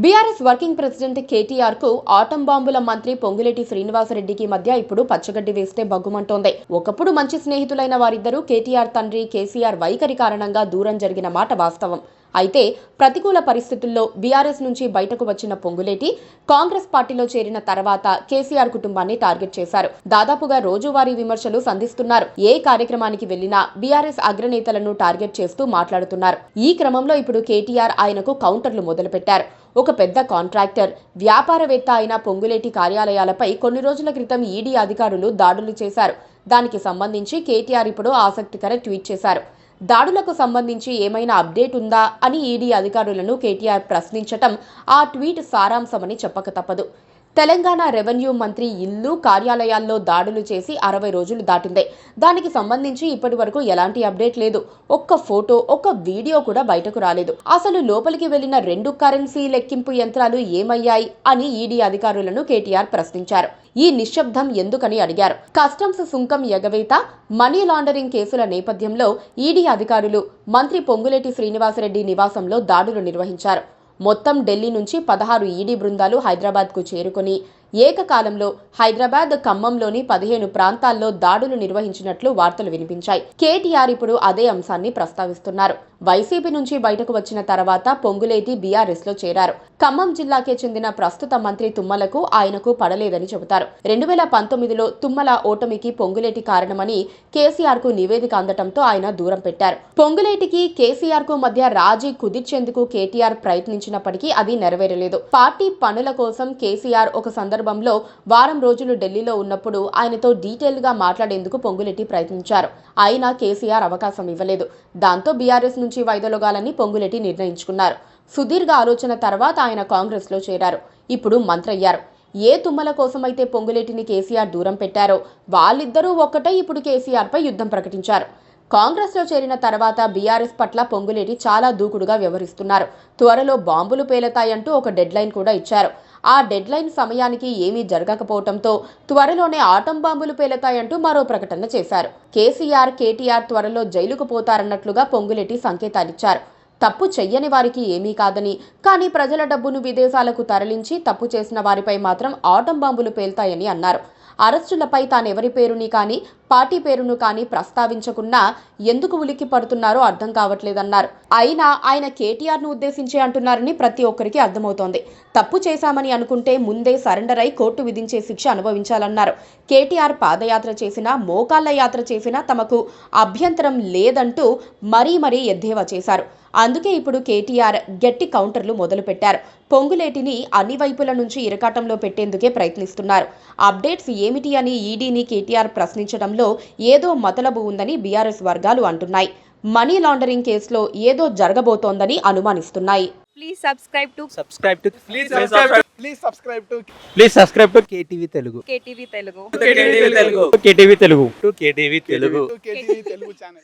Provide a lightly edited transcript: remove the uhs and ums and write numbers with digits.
BRS working president KTR కు atom బాంబుల మంత్రి పొంగులేటి శ్రీనివాసరెడ్డికి మధ్య ఇప్పుడు పచ్చగడ్డి వేస్తే బగ్గుమంటోంది. ఒకప్పుడు మంచి స్నేహితులైన వారిద్దరూ కేటీఆర్ తండ్రి కేసీఆర్ వైఖరి కారణంగా దూరం జరిగిన మాట వాస్తవం. అయితే ప్రతికూల పరిస్థితుల్లో బీఆర్ఎస్ నుంచి బయటకు వచ్చిన పొంగులేటి కాంగ్రెస్ పార్టీలో చేరిన తర్వాత కేసీఆర్ కుటుంబాన్ని టార్గెట్ చేశారు. దాదాపుగా రోజువారీ విమర్శలు సంధిస్తున్నారు. ఏ కార్యక్రమానికి వెళ్లినా బీఆర్ఎస్ అగ్రనేతలను టార్గెట్ చేస్తూ మాట్లాడుతున్నారు. ఈ క్రమంలో ఇప్పుడు కేటీఆర్ ఆయనకు కౌంటర్లు మొదలుపెట్టారు. ఒక పెద్ద కాంట్రాక్టర్, వ్యాపారవేత్త అయిన పొంగులేటి కార్యాలయాలపై కొన్ని రోజుల క్రితం ఈడీ అధికారులు దాడులు చేశారు. దానికి సంబంధించి కేటీఆర్ ఇప్పుడు ఆసక్తికర ట్వీట్ చేశారు. దాడులకు సంబంధించి ఏమైనా అప్డేట్ ఉందా అని ఈడీ అధికారులను కేటీఆర్ ప్రశ్నించటం ఆ ట్వీట్ సారాంశమని చెప్పక తప్పదు. తెలంగాణ రెవెన్యూ మంత్రి ఇల్లు, కార్యాలయాల్లో దాడులు చేసి 60 రోజులు దాటిందే. దానికి సంబంధించి ఇప్పటి వరకు ఎలాంటి అప్డేట్ లేదు. ఒక్క ఫోటో, ఒక్క వీడియో కూడా బయటకు రాలేదు. అసలు లోపలికి వెళ్లిన 2 కరెన్సీ లెక్కింపు యంత్రాలు ఏమయ్యాయి అని ఈడీ అధికారులను కేటీఆర్ ప్రశ్నించారు. ఈ నిశ్శబ్దం ఎందుకని అడిగారు. కస్టమ్స్ సుంకం ఎగవేత, మనీ లాండరింగ్ కేసుల నేపథ్యంలో ఈడీ అధికారులు మంత్రి పొంగులేటి శ్రీనివాసరెడ్డి నివాసంలో దాడులు నిర్వహించారు. మొత్తం ఢిల్లీ నుంచి 16 ఈడీ బృందాలు హైదరాబాద్కు చేరుకుని ఏకకాలంలో హైదరాబాద్, ఖమ్మంలోని 15 ప్రాంతాల్లో దాడులు నిర్వహించినట్లు వార్తలు వినిపించాయి. కేటీఆర్ ఇప్పుడు అదే అంశాన్ని ప్రస్తావిస్తున్నారు. వైసీపీ నుంచి బయటకు వచ్చిన తర్వాత పొంగులేటి బీఆర్ఎస్ లో చేరారు. ఖమ్మం జిల్లాకే చెందిన ప్రస్తుత మంత్రి తుమ్మలకు ఆయనకు పడలేదని చెబుతారు. 2019లో తుమ్మల ఓటమికి పొంగులేటి కారణమని కేసీఆర్ కు నివేదిక అందటంతో ఆయన దూరం పెట్టారు. పొంగులేటికి కేసీఆర్ కు మధ్య రాజీ కుదిర్చేందుకు కేటీఆర్ ప్రయత్నించినప్పటికీ అది నెరవేరలేదు. పార్టీ పనుల కోసం కేసీఆర్ ఒక సందర్భంలో వారం రోజులు ఢిల్లీలో ఉన్నప్పుడు ఆయనతో డీటెయిల్ గా మాట్లాడేందుకు పొంగులేటి ప్రయత్నించారు. అయినా కేసీఆర్ అవకాశం ఇవ్వలేదు. దాంతో బీఆర్ఎస్ నుంచి వైదొలగాలని పొంగులేటి నిర్ణయించుకున్నారు. సుదీర్ఘ ఆలోచన తర్వాత ఆయన కాంగ్రెస్ లో చేరారు. ఇప్పుడు మంత్రయ్యారు. ఏ తుమ్మల కోసమైతే పొంగులేటిని కేసీఆర్ దూరం పెట్టారో వాళ్ళిద్దరూ ఒక్కటే ఇప్పుడు కేసీఆర్ పై యుద్ధం ప్రకటించారు. కాంగ్రెస్ లో చేరిన తర్వాత బీఆర్ఎస్ పట్ల పొంగులేటి చాలా దూకుడుగా వ్యవహరిస్తున్నారు. త్వరలో బాంబులు పేలతాయంటూ ఒక డెడ్ లైన్ కూడా ఇచ్చారు. ఆ డెడ్ లైన్ సమయానికి ఏమీ జరగకపోవడంతో త్వరలోనే ఆటం బాంబులు పేలతాయంటూ మరో ప్రకటన చేశారు. కేసీఆర్, కేటీఆర్ త్వరలో జైలుకు పోతారన్నట్లుగా పొంగులేటి సంకేతాలిచ్చారు. తప్పు చెయ్యని వారికి ఏమీ కాదని, కానీ ప్రజల డబ్బును విదేశాలకు తరలించి తప్పు చేసిన వారిపై మాత్రం ఆటం బాంబులు పేల్తాయని అన్నారు. అరెస్టులపై తానెవరి పేరుని కానీ పార్టీ పేరును కానీ ప్రస్తావించకున్నా ఎందుకు ఉలిక్కి పడుతున్నారో అర్థం కావట్లేదన్నారు. అయినా ఆయన కేటీఆర్ ను ఉద్దేశించే అంటున్నారని ప్రతి ఒక్కరికి అర్థమవుతోంది. తప్పు చేశామని అనుకుంటే ముందే సరెండర్ అయి కోర్టు విధించే శిక్ష అనుభవించాలన్నారు. కేటీఆర్ పాదయాత్ర చేసినా, మోకాళ్ల యాత్ర చేసినా తమకు అభ్యంతరం లేదంటూ మరీ ఎద్దేవా చేశారు. అందుకే ఇప్పుడు కేటీఆర్ గట్టి కౌంటర్లు మొదలుపెట్టారు. పొంగులేటిని అన్ని వైపుల నుంచి ఇరకాటంలో పెట్టేందుకే ప్రయత్నిస్తున్నారు. అప్డేట్స్ ఏమిటి అని ఈడీని కేటీఆర్ ప్రశ్నించడంలో ఏదో మతలబు ఉందని బీఆర్ఎస్ వర్గాలు అంటున్నాయి. మనీ లాండరింగ్ కేసులో ఏదో జరగబోతోందని అనుమానిస్తున్నాయి. Please subscribe to KTV Telugu. KTV Telugu. KTV Telugu. KTV Telugu channel.